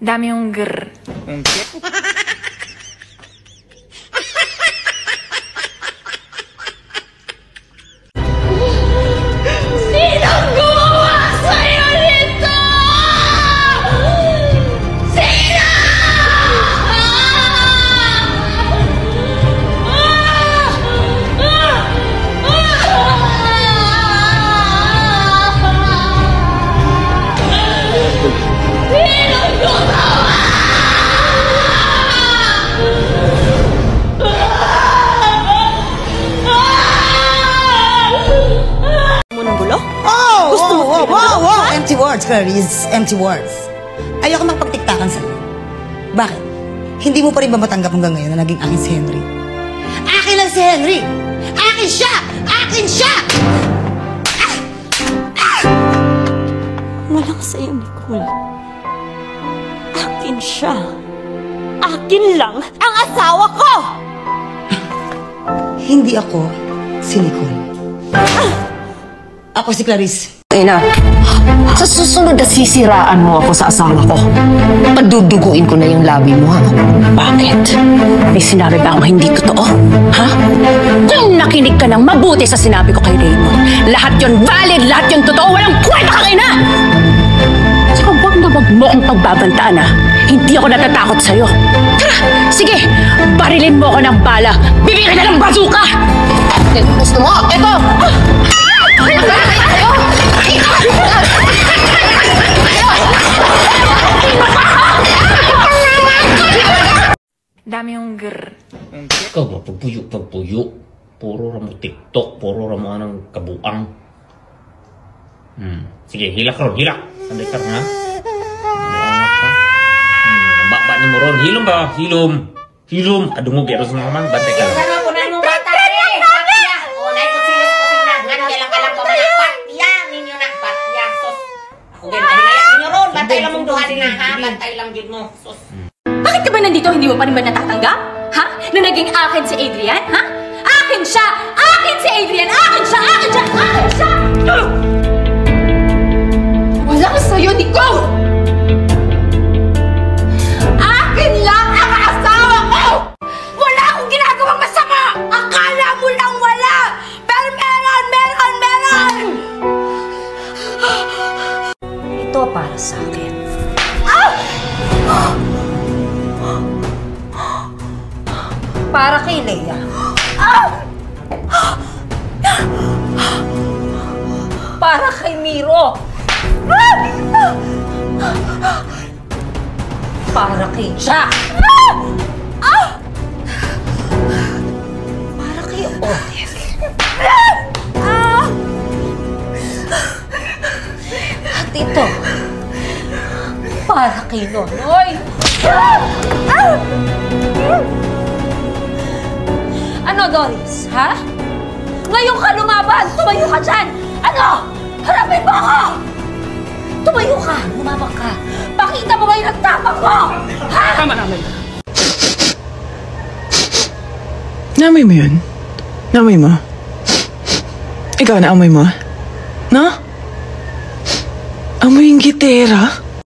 Dami yung grr. Sinong gumawa sa'yo nito? Sino? Sinong gumawa? Wow! Empty words, Clarice. Empty words. Ayoko magpagtiktakan sa'yo. Bakit? Hindi mo pa rin ba matanggap hanggang ngayon na naging akin si Henry? Akin lang si Henry! Akin siya! Akin siya! Wala ka sa'yo, Nicole. Akin siya. Akin lang ang asawa ko! Hindi ako si Nicole. Ako si Clarice. Ina, sa susunod na sisiraan mo ako sa asawa ko, paduduguin ko na yung labi mo, ha? Bakit? May sinabi ba akong hindi totoo? Ha? Kung nakinig ka ng mabuti sa sinabi ko kay Raymond, lahat yon valid, lahat yon totoo, walang kwenta kang ina! Saka wag na wag mo akong pagbabantaan, ha? Hindi ako natatakot sa'yo. Tara, sige, barilin mo ako ng bala, bibigyan ka ng bazooka! Gusto mo? Ito! Dami yung grr. Ikaw ba, pagpuyo. Puro ramo TikTok, puro ramo anong kabuang. Sige, hilak ron, hilak. Anday ka ron, ha? Baba ni mo ron. Hilom ba? Hilom. Adungog ya ron sa naman. Bantay ka ron. Bantay lang mong duha din ha. Bantay lang yun mo. Bakit ka ba nandito? Hindi mo pa rin ba natatanggap? Ha? Na naging akin si Adrian? Ha? Akin siya! Akin si Adrian! Akin siya! Akin siya! Akin siya! Wala ka sa'yo, Nicole! Akin lang ang asawa ko! Wala akong ginagawang masama! Akala mo lang wala! Pero meron! Ito para sa akin. Para kay Leia. Para kay Miro. Para kay Jack. Para kay Odette. At ito, para kay Nonoy. Ano, Doris? Ha? Ngayon ka lumaban! Tumayo ka dyan! Ano? Harapin mo ako! Tumayo ka! Lumabang ka! Pakita mo ngayon ang tapang mo! Ha? Tama namin. Naamoy mo yun? Naamoy mo? Ikaw, naamoy mo? No? Amoy yung gitera?